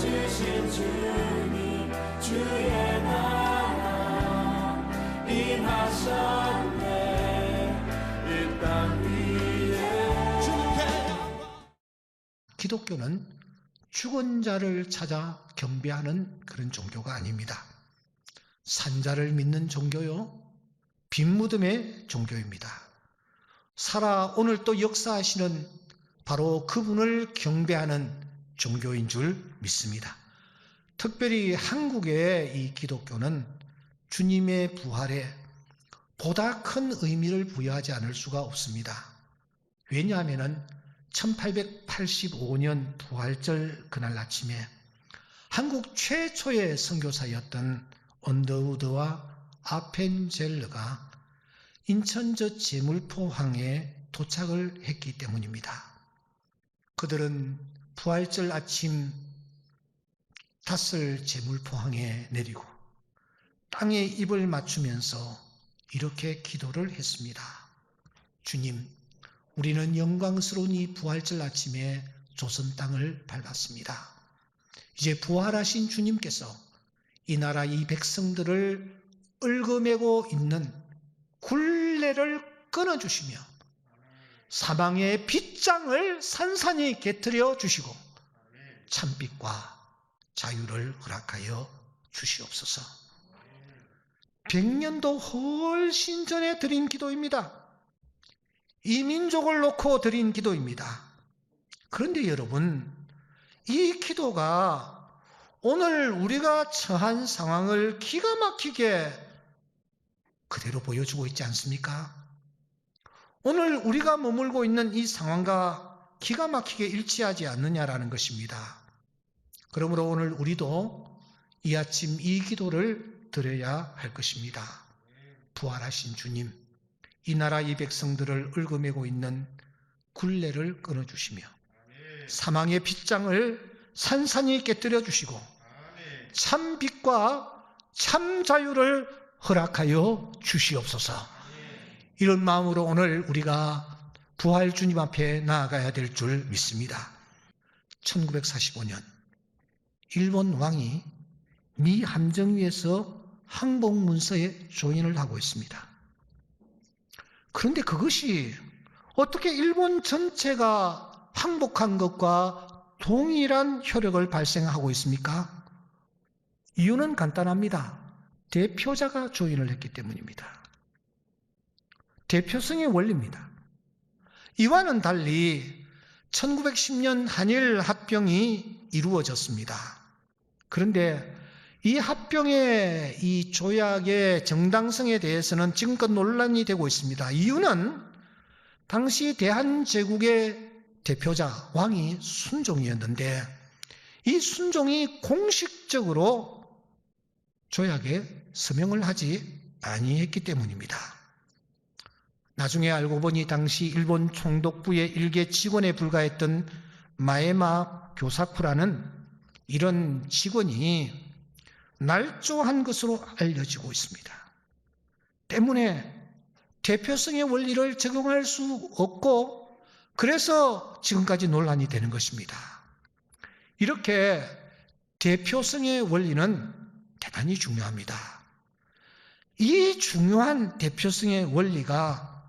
주신 주님 주의 나라 임하셨네 이 땅 위에 주님께. 기독교는 죽은 자를 찾아 경배하는 그런 종교가 아닙니다. 산자를 믿는 종교요, 빈 무덤의 종교입니다. 살아 오늘 또 역사하시는 바로 그분을 경배하는 종교인 줄 믿습니다. 특별히 한국의 이 기독교는 주님의 부활에 보다 큰 의미를 부여하지 않을 수가 없습니다. 왜냐하면 1885년 부활절 그날 아침에 한국 최초의 선교사였던 언더우드와 아펜젤러가 인천저 제물포항에 도착을 했기 때문입니다. 그들은 부활절 아침 닷을 제물포항에 내리고 땅에 입을 맞추면서 이렇게 기도를 했습니다. 주님, 우리는 영광스러운 이 부활절 아침에 조선 땅을 밟았습니다. 이제 부활하신 주님께서 이 나라 이 백성들을 얽어매고 있는 굴레를 끊어주시며 사망의 빗장을 산산히 깨트려 주시고 참빛과 자유를 허락하여 주시옵소서. 100년도 훨씬 전에 드린 기도입니다. 이 민족을 놓고 드린 기도입니다. 그런데 여러분, 이 기도가 오늘 우리가 처한 상황을 기가 막히게 그대로 보여주고 있지 않습니까? 오늘 우리가 머물고 있는 이 상황과 기가 막히게 일치하지 않느냐라는 것입니다. 그러므로 오늘 우리도 이 아침 이 기도를 드려야 할 것입니다. 부활하신 주님, 이 나라 이 백성들을 얽어매고 있는 굴레를 끊어주시며 사망의 빗장을 산산히 깨뜨려 주시고 참 빛과 참 자유를 허락하여 주시옵소서. 이런 마음으로 오늘 우리가 부활 주님 앞에 나아가야 될 줄 믿습니다. 1945년 일본 왕이 미 함정 위에서 항복 문서에 조인을 하고 있습니다. 그런데 그것이 어떻게 일본 전체가 항복한 것과 동일한 효력을 발생하고 있습니까? 이유는 간단합니다. 대표자가 조인을 했기 때문입니다. 대표성의 원리입니다. 이와는 달리 1910년 한일 합병이 이루어졌습니다. 그런데 이 합병의 이 조약의 정당성에 대해서는 지금껏 논란이 되고 있습니다. 이유는 당시 대한제국의 대표자 왕이 순종이었는데 이 순종이 공식적으로 조약에 서명을 하지 아니했기 때문입니다. 나중에 알고 보니 당시 일본 총독부의 일개 직원에 불과했던 마에마 교사쿠라는 이런 직원이 날조한 것으로 알려지고 있습니다. 때문에 대표성의 원리를 적용할 수 없고 그래서 지금까지 논란이 되는 것입니다. 이렇게 대표성의 원리는 대단히 중요합니다. 이 중요한 대표성의 원리가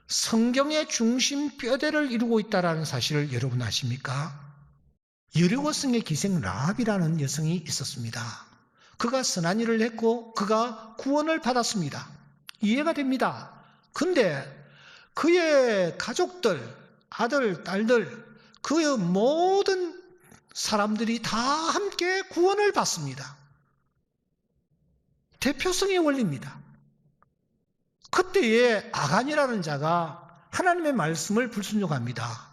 성경의 중심 뼈대를 이루고 있다는 사실을 여러분 아십니까? 여리고성의 기생 라합이라는 여성이 있었습니다. 그가 선한 일을 했고 그가 구원을 받았습니다. 이해가 됩니다. 근데 그의 가족들, 아들, 딸들, 그의 모든 사람들이 다 함께 구원을 받습니다. 대표성의 원리입니다. 그때에 아간이라는 자가 하나님의 말씀을 불순종합니다.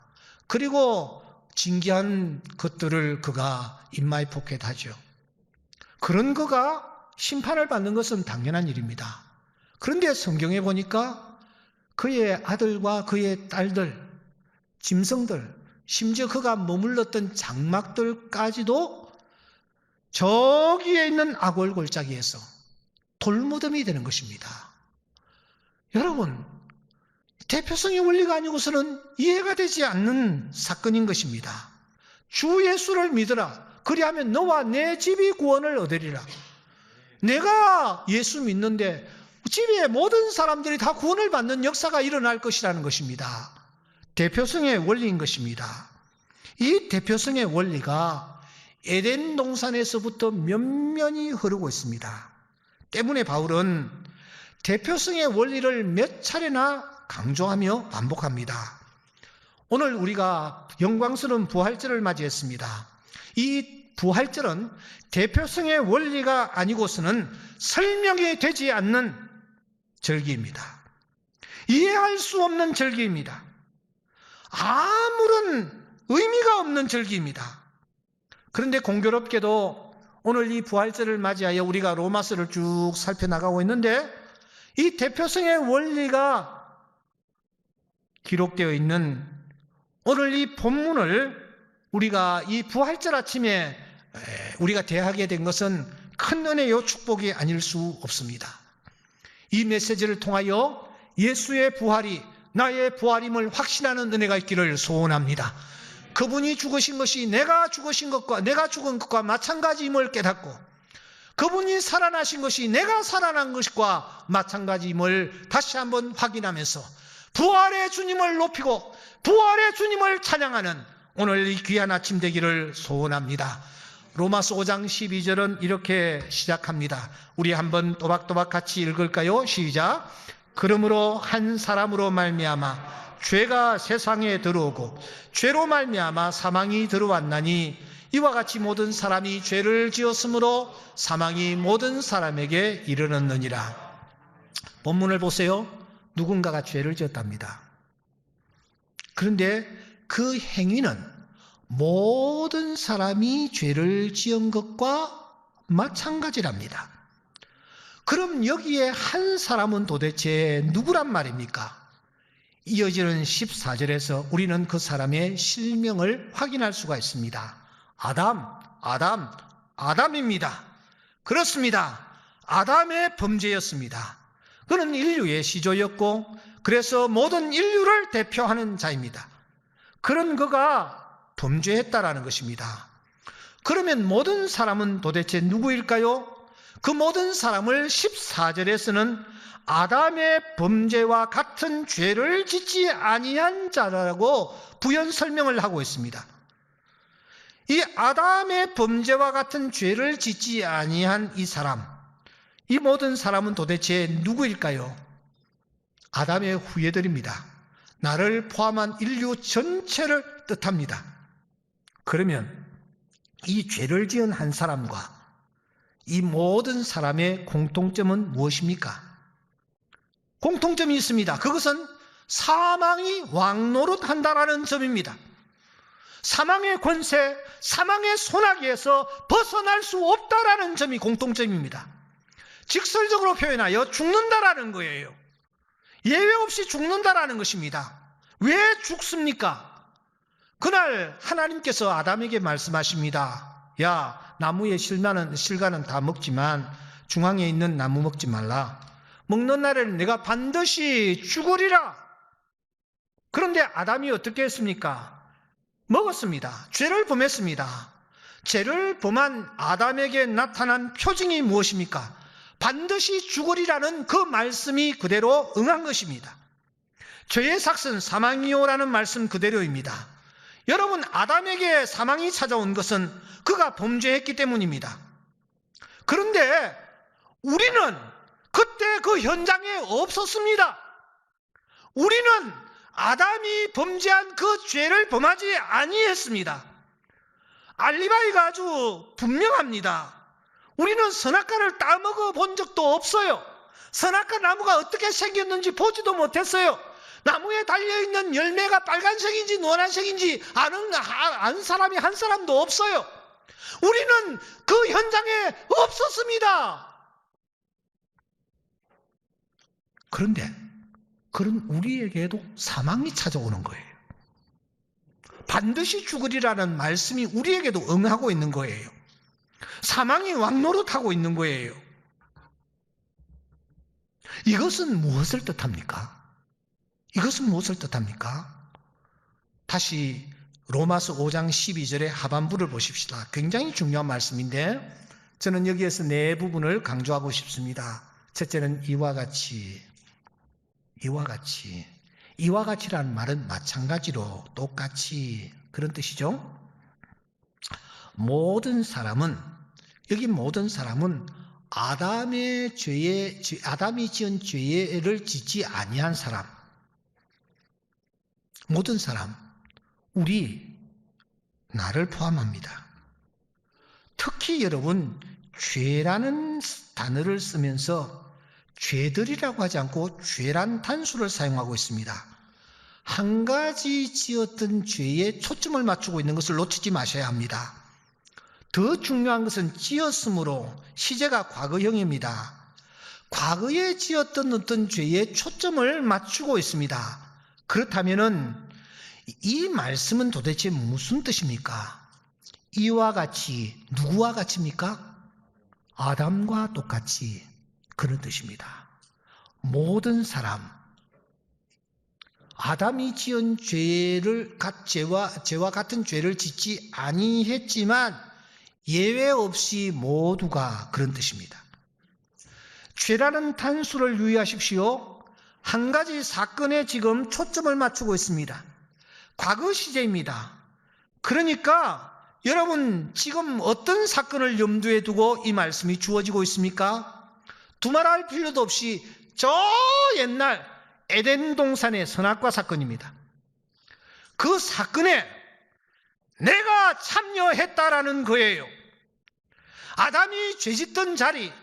그리고 징계한 것들을 그가 인마이 포켓하죠. 그런 그가 심판을 받는 것은 당연한 일입니다. 그런데 성경에 보니까 그의 아들과 그의 딸들, 짐승들, 심지어 그가 머물렀던 장막들까지도 저기에 있는 악월 골짜기에서 돌무덤이 되는 것입니다. 여러분, 대표성의 원리가 아니고서는 이해가 되지 않는 사건인 것입니다. 주 예수를 믿으라. 그리하면 너와 내 집이 구원을 얻으리라. 내가 예수 믿는데 집의 모든 사람들이 다 구원을 받는 역사가 일어날 것이라는 것입니다. 대표성의 원리인 것입니다. 이 대표성의 원리가 에덴 동산에서부터 면면히 흐르고 있습니다. 때문에 바울은 대표성의 원리를 몇 차례나 강조하며 반복합니다. 오늘 우리가 영광스러운 부활절을 맞이했습니다. 이 부활절은 대표성의 원리가 아니고서는 설명이 되지 않는 절기입니다. 이해할 수 없는 절기입니다. 아무런 의미가 없는 절기입니다. 그런데 공교롭게도 오늘 이 부활절을 맞이하여 우리가 로마서를 쭉 살펴나가고 있는데 이 대표성의 원리가 기록되어 있는 오늘 이 본문을 우리가 이 부활절 아침에 우리가 대하게 된 것은 큰 은혜요 축복이 아닐 수 없습니다. 이 메시지를 통하여 예수의 부활이 나의 부활임을 확신하는 은혜가 있기를 소원합니다. 그분이 죽으신 것이 내가 죽으신 것과 내가 죽은 것과 마찬가지임을 깨닫고 그분이 살아나신 것이 내가 살아난 것과 마찬가지임을 다시 한번 확인하면서 부활의 주님을 높이고 부활의 주님을 찬양하는 오늘 이 귀한 아침 되기를 소원합니다. 로마서 5장 12절은 이렇게 시작합니다. 우리 한번 또박또박 같이 읽을까요? 시작. 그러므로 한 사람으로 말미암아 죄가 세상에 들어오고 죄로 말미암아 사망이 들어왔나니 이와 같이 모든 사람이 죄를 지었으므로 사망이 모든 사람에게 이르렀느니라. 본문을 보세요. 누군가가 죄를 지었답니다. 그런데 그 행위는 모든 사람이 죄를 지은 것과 마찬가지랍니다. 그럼 여기에 한 사람은 도대체 누구란 말입니까? 이어지는 14절에서 우리는 그 사람의 실명을 확인할 수가 있습니다. 아담입니다. 그렇습니다. 아담의 범죄였습니다. 그는 인류의 시조였고 그래서 모든 인류를 대표하는 자입니다. 그런 그가 범죄했다라는 것입니다. 그러면 모든 사람은 도대체 누구일까요? 그 모든 사람을 14절에서는 아담의 범죄와 같은 죄를 짓지 아니한 자라고 부연 설명을 하고 있습니다. 이 아담의 범죄와 같은 죄를 짓지 아니한 이 사람, 이 모든 사람은 도대체 누구일까요? 아담의 후예들입니다. 나를 포함한 인류 전체를 뜻합니다. 그러면 이 죄를 지은 한 사람과 이 모든 사람의 공통점은 무엇입니까? 공통점이 있습니다. 그것은 사망이 왕노릇한다라는 점입니다. 사망의 권세, 사망의 소나기에서 벗어날 수 없다라는 점이 공통점입니다. 직설적으로 표현하여 죽는다라는 거예요. 예외 없이 죽는다라는 것입니다. 왜 죽습니까? 그날 하나님께서 아담에게 말씀하십니다. 야, 나무의 실과는 다 먹지만 중앙에 있는 나무 먹지 말라. 먹는 날에는 내가 반드시 죽으리라. 그런데 아담이 어떻게 했습니까? 먹었습니다. 죄를 범했습니다. 죄를 범한 아담에게 나타난 표징이 무엇입니까? 반드시 죽으리라는 그 말씀이 그대로 응한 것입니다. 죄의 삭은 사망이요라는 말씀 그대로입니다. 여러분, 아담에게 사망이 찾아온 것은 그가 범죄했기 때문입니다. 그런데 우리는 그때 그 현장에 없었습니다. 우리는 아담이 범죄한 그 죄를 범하지 아니했습니다. 알리바이가 아주 분명합니다. 우리는 선악과를 따먹어 본 적도 없어요. 선악과 나무가 어떻게 생겼는지 보지도 못했어요. 나무에 달려있는 열매가 빨간색인지 노란색인지 아는 사람이 한 사람도 없어요. 우리는 그 현장에 없었습니다. 그런데 그런 우리에게도 사망이 찾아오는 거예요. 반드시 죽으리라는 말씀이 우리에게도 응하고 있는 거예요. 사망이 왕노릇하고 있는 거예요. 이것은 무엇을 뜻합니까? 이것은 무엇을 뜻합니까? 다시 로마서 5장 12절의 하반부를 보십시다. 굉장히 중요한 말씀인데 저는 여기에서 네 부분을 강조하고 싶습니다. 첫째는 이와 같이라는 말은 마찬가지로 똑같이 그런 뜻이죠. 모든 사람은 아담이 지은 죄를 짓지 아니한 사람, 모든 사람, 나를 포함합니다. 특히 여러분, 죄라는 단어를 쓰면서 죄들이라고 하지 않고 죄란 단수를 사용하고 있습니다. 한 가지 지었던 죄에 초점을 맞추고 있는 것을 놓치지 마셔야 합니다. 더 중요한 것은 지었으므로 시제가 과거형입니다. 과거에 지었던 어떤 죄에 초점을 맞추고 있습니다. 그렇다면 이 말씀은 도대체 무슨 뜻입니까? 이와 같이, 누구와 같입니까? 아담과 똑같이 그런 뜻입니다. 모든 사람, 아담이 지은 죄와 같은 죄를 짓지 아니했지만 예외 없이 모두가 그런 뜻입니다. 죄라는 단수를 유의하십시오. 한 가지 사건에 지금 초점을 맞추고 있습니다. 과거 시제입니다. 그러니까 여러분 지금 어떤 사건을 염두에 두고 이 말씀이 주어지고 있습니까? 두말할 필요도 없이 저 옛날 에덴 동산의 선악과 사건입니다. 그 사건에 내가 참여했다라는 거예요. 아담이 죄짓던 자리,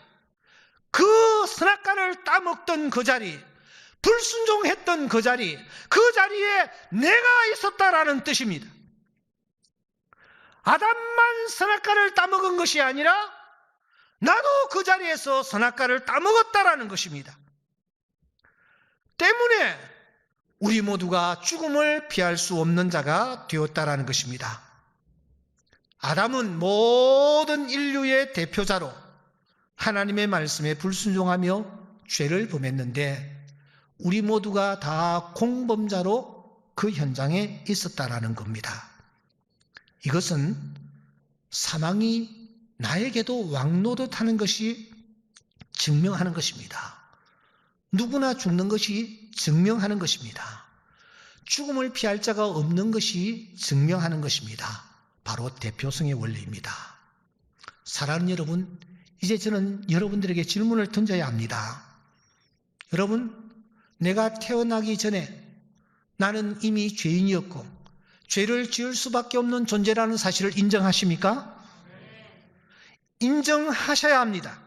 그 선악과를 따먹던 그 자리, 불순종했던 그 자리에 내가 있었다라는 뜻입니다. 아담만 선악과를 따먹은 것이 아니라 나도 그 자리에서 선악과를 따먹었다라는 것입니다. 때문에 우리 모두가 죽음을 피할 수 없는 자가 되었다라는 것입니다. 아담은 모든 인류의 대표자로 하나님의 말씀에 불순종하며 죄를 범했는데 우리 모두가 다 공범자로 그 현장에 있었다라는 겁니다. 이것은 사망이 나에게도 왕노릇하는 것이 증명하는 것입니다. 누구나 죽는 것이 증명하는 것입니다. 죽음을 피할 자가 없는 것이 증명하는 것입니다. 바로 대표성의 원리입니다. 사랑하는 여러분, 이제 저는 여러분들에게 질문을 던져야 합니다. 여러분, 내가 태어나기 전에 나는 이미 죄인이었고 죄를 지을 수밖에 없는 존재라는 사실을 인정하십니까? 인정하셔야 합니다.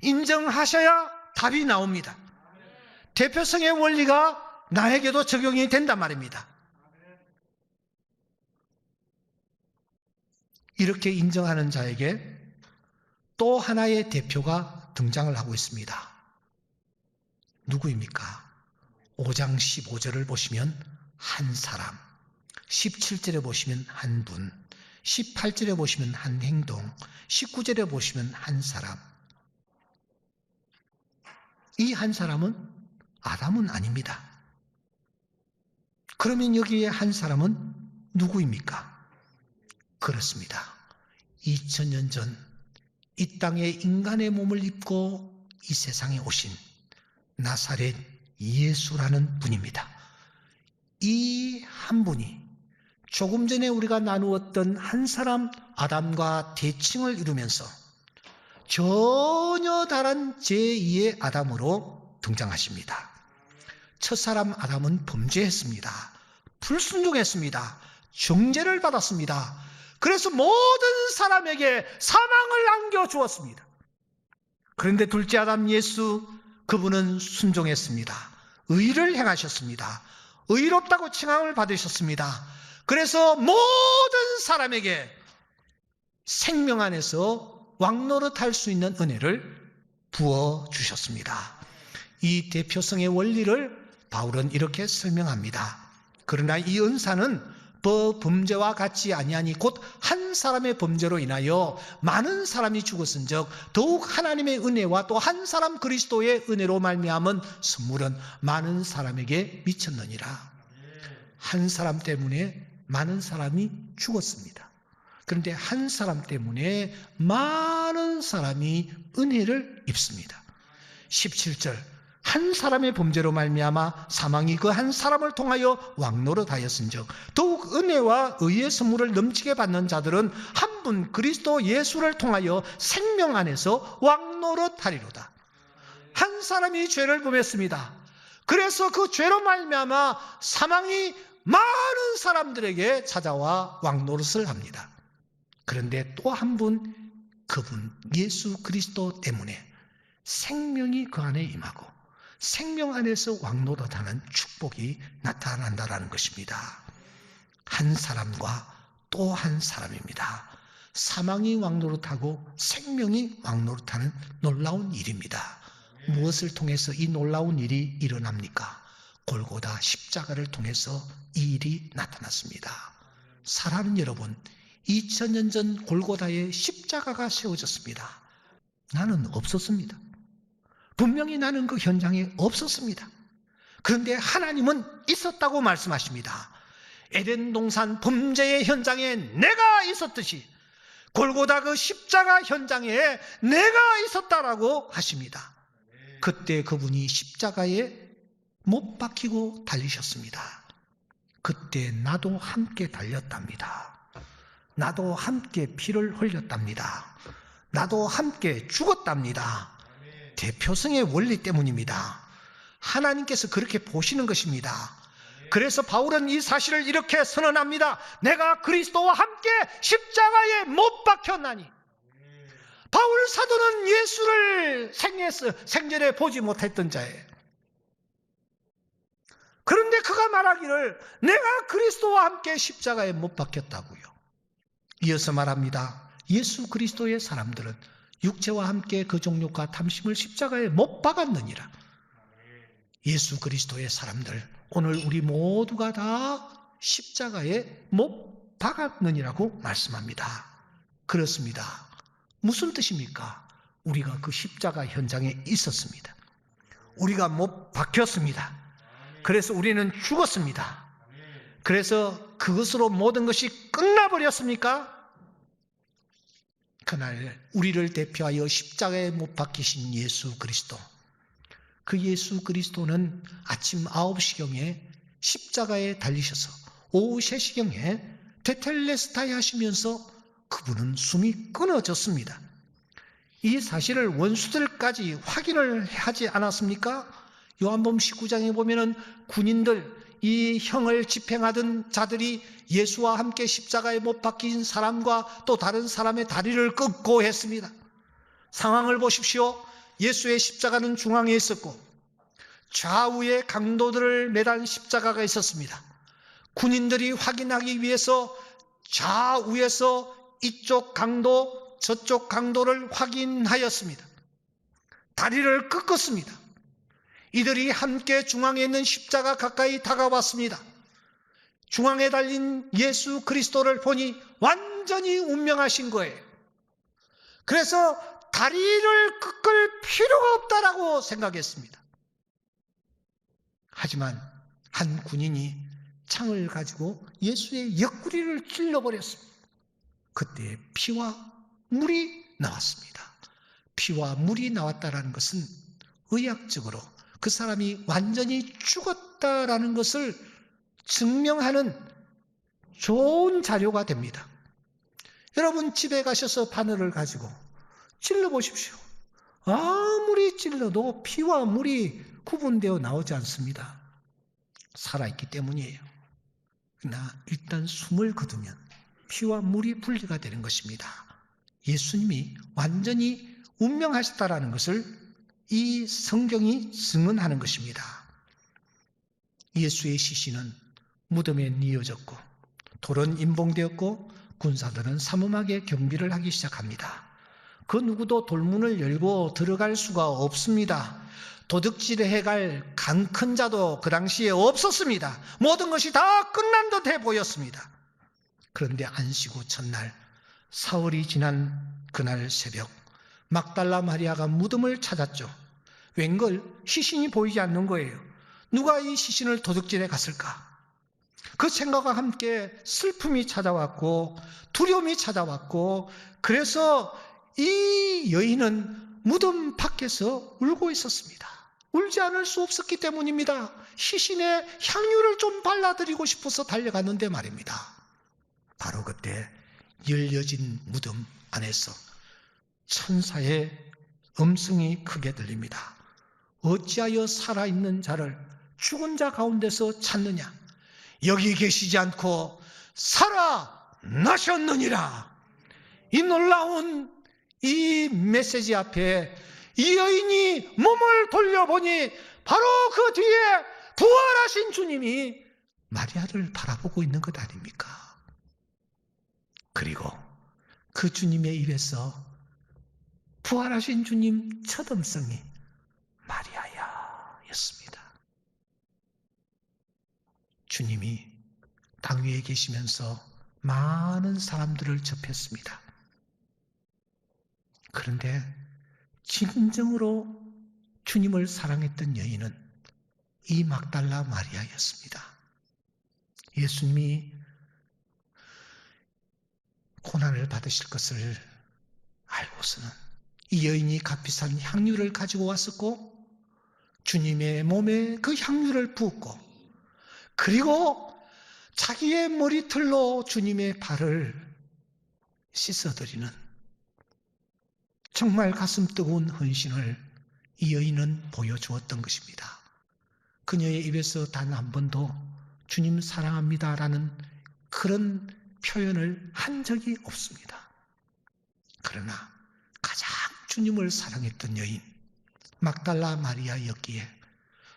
인정하셔야 답이 나옵니다. 대표성의 원리가 나에게도 적용이 된단 말입니다. 이렇게 인정하는 자에게 또 하나의 대표가 등장을 하고 있습니다. 누구입니까? 5장 15절을 보시면 한 사람, 17절에 보시면 한 분, 18절에 보시면 한 행동, 19절에 보시면 한 사람. 이 한 사람은 아담은 아닙니다. 그러면 여기에 한 사람은 누구입니까? 그렇습니다. 2000년 전 이 땅에 인간의 몸을 입고 이 세상에 오신 나사렛 예수라는 분입니다. 이 한 분이 조금 전에 우리가 나누었던 한 사람 아담과 대칭을 이루면서 전혀 다른 제2의 아담으로 등장하십니다. 첫사람 아담은 범죄했습니다. 불순종했습니다. 정죄를 받았습니다. 그래서 모든 사람에게 사망을 안겨주었습니다. 그런데 둘째 아담 예수, 그분은 순종했습니다. 의를 행하셨습니다. 의롭다고 칭함을 받으셨습니다. 그래서 모든 사람에게 생명 안에서 왕노릇할 수 있는 은혜를 부어주셨습니다. 이 대표성의 원리를 바울은 이렇게 설명합니다. 그러나 이 은사는 범죄와 같지 아니하니 곧 한 사람의 범죄로 인하여 많은 사람이 죽었은즉 더욱 하나님의 은혜와 또 한 사람 그리스도의 은혜로 말미암은 선물은 많은 사람에게 미쳤느니라. 한 사람 때문에 많은 사람이 죽었습니다. 그런데 한 사람 때문에 많은 사람이 은혜를 입습니다. 17절, 한 사람의 범죄로 말미암아 사망이 그 한 사람을 통하여 왕노릇하였은즉 더욱 은혜와 의의 선물을 넘치게 받는 자들은 한 분 그리스도 예수를 통하여 생명 안에서 왕노릇하리로다. 한 사람이 죄를 범했습니다. 그래서 그 죄로 말미암아 사망이 많은 사람들에게 찾아와 왕노릇을 합니다. 그런데 또 한 분, 그분 예수 그리스도 때문에 생명이 그 안에 임하고 생명 안에서 왕노릇하는 축복이 나타난다는 것입니다. 한 사람과 또 한 사람입니다. 사망이 왕노릇하고 생명이 왕노릇하는 놀라운 일입니다. 무엇을 통해서 이 놀라운 일이 일어납니까? 골고다 십자가를 통해서 이 일이 나타났습니다. 사랑하는 여러분, 2000년 전 골고다에 십자가가 세워졌습니다. 나는 없었습니다. 분명히 나는 그 현장에 없었습니다. 그런데 하나님은 있었다고 말씀하십니다. 에덴 동산 범죄의 현장에 내가 있었듯이 골고다 그 십자가 현장에 내가 있었다라고 하십니다. 그때 그분이 십자가에 못 박히고 달리셨습니다. 그때 나도 함께 달렸답니다. 나도 함께 피를 흘렸답니다. 나도 함께 죽었답니다. 대표성의 원리 때문입니다. 하나님께서 그렇게 보시는 것입니다. 그래서 바울은 이 사실을 이렇게 선언합니다. 내가 그리스도와 함께 십자가에 못 박혔나니. 바울 사도는 예수를 생전에 보지 못했던 자예요. 그런데 그가 말하기를 내가 그리스도와 함께 십자가에 못 박혔다고요. 이어서 말합니다. 예수 그리스도의 사람들은 육체와 함께 그 종욕과 탐심을 십자가에 못 박았느니라. 예수 그리스도의 사람들, 오늘 우리 모두가 다 십자가에 못 박았느니라고 말씀합니다. 그렇습니다. 무슨 뜻입니까? 우리가 그 십자가 현장에 있었습니다. 우리가 못 박혔습니다. 그래서 우리는 죽었습니다. 그래서 그것으로 모든 것이 끝나버렸습니까? 그날 우리를 대표하여 십자가에 못 박히신 예수 그리스도, 그 예수 그리스도는 아침 9시경에 십자가에 달리셔서 오후 3시경에 테텔레스타이 하시면서 그분은 숨이 끊어졌습니다. 이 사실을 원수들까지 확인을 하지 않았습니까? 요한복음 19장에 보면은 군인들, 이 형을 집행하던 자들이 예수와 함께 십자가에 못 박힌 사람과 또 다른 사람의 다리를 끊고 했습니다. 상황을 보십시오. 예수의 십자가는 중앙에 있었고 좌우에 강도들을 매단 십자가가 있었습니다. 군인들이 확인하기 위해서 좌우에서 이쪽 강도 저쪽 강도를 확인하였습니다. 다리를 꺾었습니다. 이들이 함께 중앙에 있는 십자가 가까이 다가왔습니다. 중앙에 달린 예수 그리스도를 보니 완전히 운명하신 거예요. 그래서 다리를 꺾을 필요가 없다라고 생각했습니다. 하지만 한 군인이 창을 가지고 예수의 옆구리를 찔러버렸습니다. 그때 피와 물이 나왔습니다. 피와 물이 나왔다라는 것은 의학적으로 그 사람이 완전히 죽었다라는 것을 증명하는 좋은 자료가 됩니다. 여러분 집에 가셔서 바늘을 가지고 찔러보십시오. 아무리 찔러도 피와 물이 구분되어 나오지 않습니다. 살아있기 때문이에요. 그러나 일단 숨을 거두면 피와 물이 분리가 되는 것입니다. 예수님이 완전히 운명하셨다라는 것을 이 성경이 증언하는 것입니다. 예수의 시신은 무덤에 뉘어졌고 돌은 임봉되었고 군사들은 삼엄하게 경비를 하기 시작합니다. 그 누구도 돌문을 열고 들어갈 수가 없습니다. 도둑질을 해갈 강 큰 자도 그 당시에 없었습니다. 모든 것이 다 끝난 듯해 보였습니다. 그런데 안식 후 첫날 사흘이 지난 그날 새벽 막달라 마리아가 무덤을 찾았죠. 웬걸 시신이 보이지 않는 거예요. 누가 이 시신을 도둑질해 갔을까? 그 생각과 함께 슬픔이 찾아왔고 두려움이 찾아왔고, 그래서 이 여인은 무덤 밖에서 울고 있었습니다. 울지 않을 수 없었기 때문입니다. 시신에 향유를 좀 발라드리고 싶어서 달려갔는데 말입니다. 바로 그때 열려진 무덤 안에서 천사의 음성이 크게 들립니다. 어찌하여 살아있는 자를 죽은 자 가운데서 찾느냐? 여기 계시지 않고 살아나셨느니라. 이 놀라운 이 메시지 앞에 이 여인이 몸을 돌려보니 바로 그 뒤에 부활하신 주님이 마리아를 바라보고 있는 것 아닙니까? 그리고 그 주님의 입에서 부활하신 주님 첫 음성이 마리아야 였습니다. 주님이 땅 위에 계시면서 많은 사람들을 접했습니다. 그런데 진정으로 주님을 사랑했던 여인은 이 막달라 마리아였습니다. 예수님이 고난을 받으실 것을 알고서는 이 여인이 값비싼 향유를 가지고 왔었고, 주님의 몸에 그 향유를 부었고, 그리고 자기의 머리털로 주님의 발을 씻어드리는 정말 가슴 뜨거운 헌신을 이 여인은 보여주었던 것입니다. 그녀의 입에서 단 한 번도 주님 사랑합니다라는 그런 표현을 한 적이 없습니다. 그러나 가장 주님을 사랑했던 여인 막달라 마리아였기에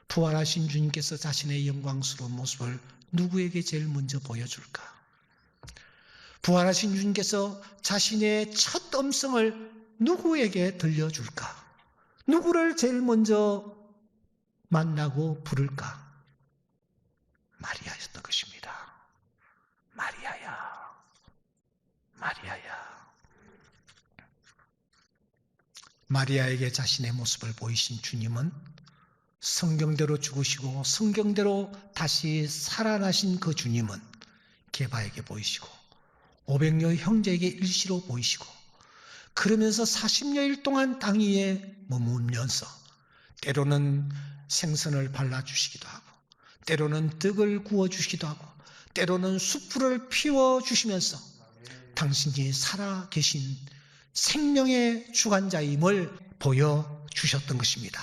부활하신 주님께서 자신의 영광스러운 모습을 누구에게 제일 먼저 보여줄까? 부활하신 주님께서 자신의 첫 음성을 누구에게 들려줄까? 누구를 제일 먼저 만나고 부를까? 마리아였던 것입니다. 마리아야, 마리아야. 마리아에게 자신의 모습을 보이신 주님은 성경대로 죽으시고 성경대로 다시 살아나신 그 주님은 게바에게 보이시고 500여 형제에게 일시로 보이시고, 그러면서 40여일 동안 땅 위에 머물면서 때로는 생선을 발라주시기도 하고, 때로는 떡을 구워주시기도 하고, 때로는 숯불을 피워주시면서 당신이 살아계신 생명의 주관자임을 보여주셨던 것입니다.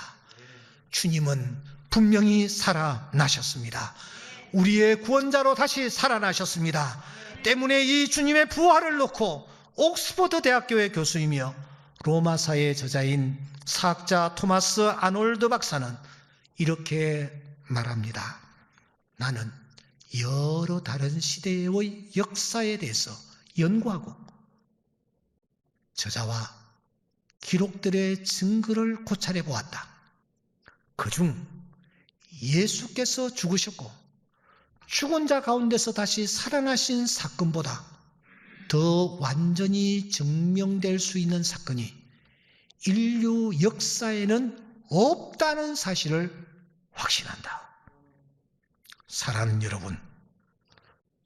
주님은 분명히 살아나셨습니다. 우리의 구원자로 다시 살아나셨습니다. 때문에 이 주님의 부활을 놓고 옥스퍼드 대학교의 교수이며 로마사의 저자인 사학자 토마스 아놀드 박사는 이렇게 말합니다. 나는 여러 다른 시대의 역사에 대해서 연구하고 저자와 기록들의 증거를 고찰해 보았다. 그중 예수께서 죽으셨고 죽은 자 가운데서 다시 살아나신 사건보다 더 완전히 증명될 수 있는 사건이 인류 역사에는 없다는 사실을 확신한다. 사랑하는 여러분,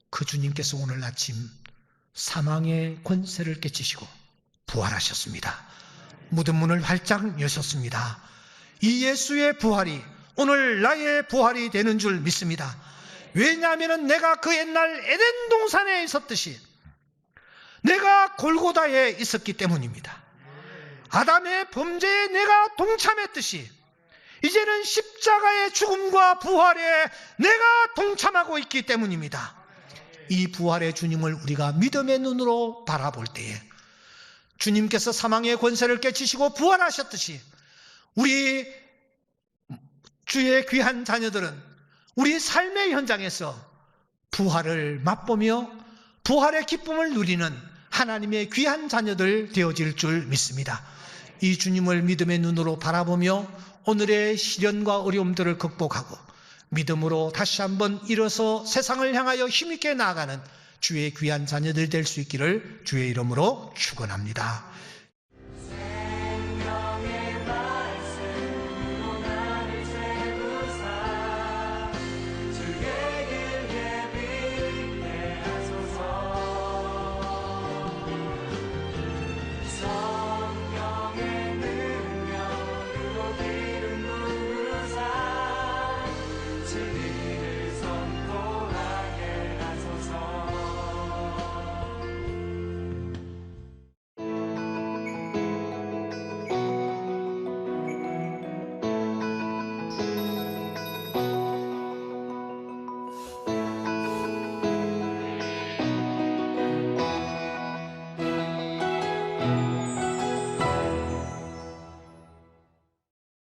그 주님께서 오늘 아침 사망의 권세를 깨치시고 부활하셨습니다. 무덤 문을 활짝 여셨습니다. 이 예수의 부활이 오늘 나의 부활이 되는 줄 믿습니다. 왜냐하면 내가 그 옛날 에덴 동산에 있었듯이 내가 골고다에 있었기 때문입니다. 아담의 범죄에 내가 동참했듯이 이제는 십자가의 죽음과 부활에 내가 동참하고 있기 때문입니다. 이 부활의 주님을 우리가 믿음의 눈으로 바라볼 때에 주님께서 사망의 권세를 깨치시고 부활하셨듯이 우리 주의 귀한 자녀들은 우리 삶의 현장에서 부활을 맛보며 부활의 기쁨을 누리는 하나님의 귀한 자녀들 되어질 줄 믿습니다. 이 주님을 믿음의 눈으로 바라보며 오늘의 시련과 어려움들을 극복하고 믿음으로 다시 한번 일어서 세상을 향하여 힘있게 나아가는 주의 귀한 자녀들 될 수 있기를 주의 이름으로 축원합니다.